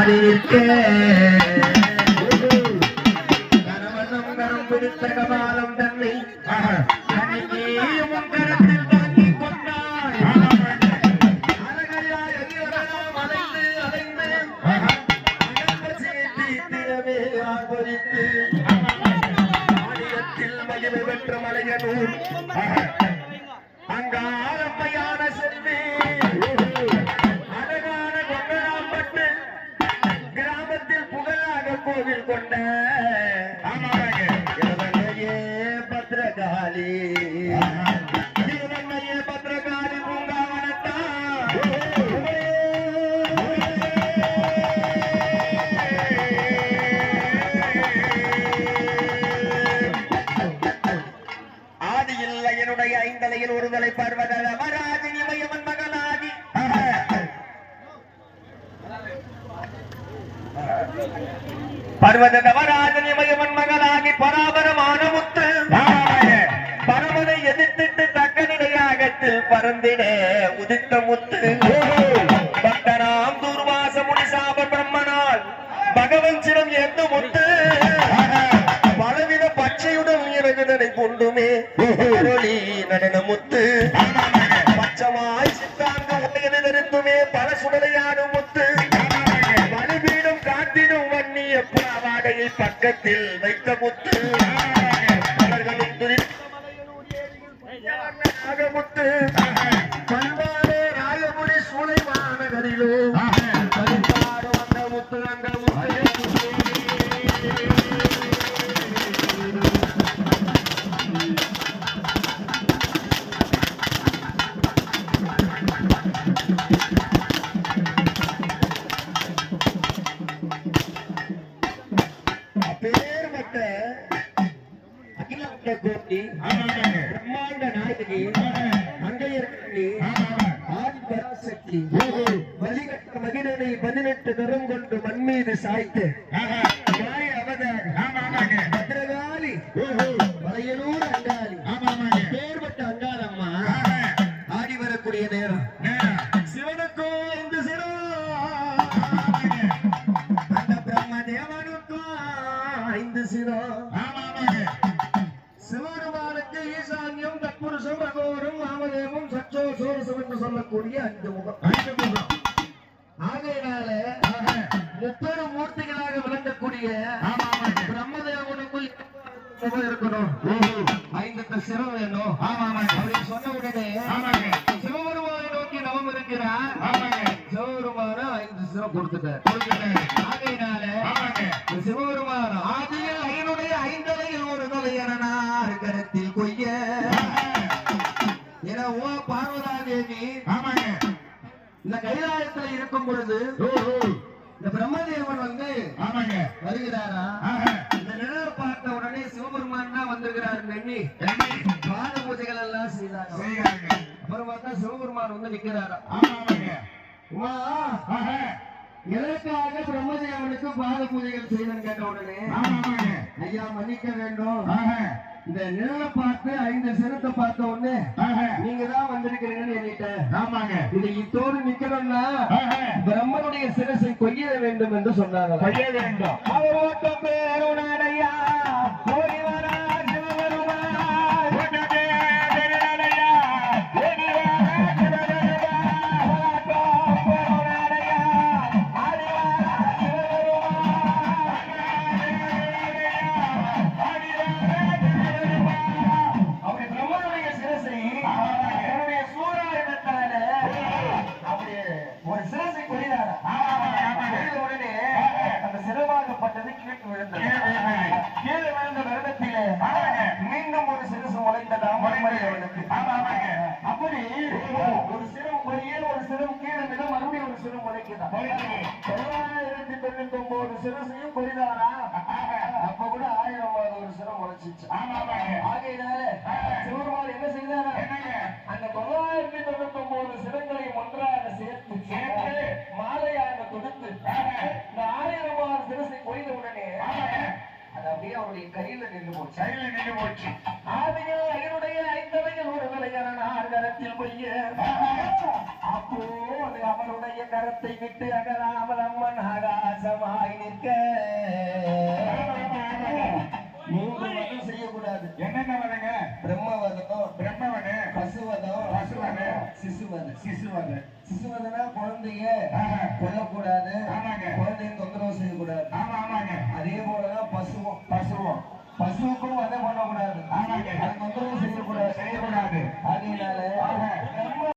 ஆடி நிற்க கணவனும் கரம் பிடித்த கபாலம் தன்னை கரத்தில் தாங்கி கொண்டாய் அழகையாய் அலைந்து அலைந்து தினமே ஆர்வரித்து ஆடியத்தில் மகிமை பெற்ற மலையனூர் அங்காரம்மையான செல்வி அழகான கொண்டராம்பட்டு கிராமத்தில் புகழாக கோவில் கொண்ட இளவன்னையே பத்ரகாளி இளவன்னையே பத்ரகாளி பூங்காவனத்தா ஆதியில் என்னுடைய ஐந்தலையில் ஒருதலை பர்வத மராஜினி மயமன் மகனாகி பர்வத நவராஜனி மயமன் மகனாகி பராபரமான முத்து பரமனை எதிர்த்திட்டு தக்க நிலையாகத்தில் பறந்திட உதித்த முத்து பக்தராம் தூர்வாச முனிசாப பிரம்மனால் பகவன் சிரம் எந்த முத்து பலவித பச்சையுடன் இறகுதனை கொண்டுமே நடன முத்து பச்சமாய் சித்தாங்க உடையது தருத்துமே பல சுடலையாடும் முத்து மனுபீடும் காட்டிடும் வன்னிய பாவாடையை பக்கத்தில் வைத்த முத்து அவர்களின் முத்து பண்பாடு ராயபுரி சூளை மாநகரிலோ பரிபாடு வந்த முத்து அந்த முத்து பிரம்மாண்ட நாயகி மங்கையர்கண்ணி ஆதிபராசக்தி வலிகட்ட மகிழனை 18 தரம் கொண்டு மண் மீது சாய்த்து பத்ரகாளி வளையலூர் அங்காளி பேர்பட்ட அங்காளம்மா ஆடி வரக்கூடிய நேரம் சிவனுக்கோ இந்த சிரம் அந்த பிரம்மதேவனுக்கோ 5 சிரம் சிவபெருமானுக்கு ஈசான்யம் தற்புருஷம் அகோரம் வாமதேவம் சச்சோ சோரசம் என்று சொல்லக்கூடிய 5 முகம் ஆகையினால 30 மூர்த்திகளாக விளங்கக்கூடிய பிரம்மதேவனுக்குள் இருக்கணும் 5 சிரம் வேணும் அப்படின்னு சொன்ன உடனே சிவபெருமானை நோக்கி நவம் இருக்கிறார் சிவபெருமான 5 சிரம் கொடுத்துட்டார் ஆகையினால சிவபெருமான ஆதியில் ஐயனுடைய 5 ஒரு தலையனார் கரத்தில் கொய்ய என ஓ பார்வதா தேவி இந்த கைலாயத்துல இருக்கும் பொழுது இந்த பிரம்மதேவன் வந்து வருகிறாரா இந்த நிழலை பார்த்த உடனே சிவபெருமான் தான் வந்திருக்கிறார் எண்ணி பாத பூஜைகள் எல்லாம் செய்தாங்க அப்புறம் பார்த்தா சிவபெருமான் வந்து நிக்கிறாரா எதற்காக பிரம்மதேவனுக்கு பாத பூஜைகள் செய்யணும் கேட்ட உடனே ஐயா மன்னிக்க வேண்டும் இந்த நிழலை பார்த்து 5 சிரத்தை பார்த்த உடனே நீங்க தான் வந்திருக்கிறீங்கன்னு எண்ணிட்டேன் இது இத்தோடு நிக்கணும்னா பிரம்மனுடைய சிரசை கொய்ய வேண்டும் என்று சொன்னாங்க கொய்ய வேண்டும் மீண்டும் ஒரு சிரசு முளைத்ததாம் அப்படி ஒரு சிரம் முறையே ஒரு சிரம் கீழே மறுபடியும் ஒரு சிரம் முளைக்குதான் 999 சிரசையும் கொரிதாரா அப்ப கூட 1000வது ஒரு சிரம் முளைச்சிச்சு ஆகையினால சிவபெருமான் என்ன செய்தாரா அந்த 999 சிரங்களை ஒன்றாக சேர்த்து மாலையாக கொடுத்து இந்த 1000வது சிரசை கொய்த உடனே அது அப்படியே அவருடைய கையில நின்று போச்சு ஆதியில் ஐயனுடைய 5 ஒரு தலையனார் கரத்தில் பொய்ய அப்போ அது அவருடைய கரத்தை விட்டு அகலாமல் அம்மன் ஆகாச இருக்க மூன்று வதம் செய்யக்கூடாது. என்னென்ன வதங்க? பிரம்மவதம், பிரம்மவதம், பசுவதம், பசுவதம், சிசுவதம். சிசுவதம். சிசுவதனா குழந்தைய ஆஹா. கொல்லக்கூடாது, ஆமாங்க. குழந்தைய தொந்தரவு செய்யக்கூடாது. ஆமா ஆமாங்க. அதே போலதான் பசுவும், பசுவோம். பசுவுக்கும் வதை பண்ணக்கூடாது, ஆமாங்க. அது தொந்தரவு செய்யக்கூடாது. செய்யக்கூடாது. அதனால ஆஹா. பிரம்ம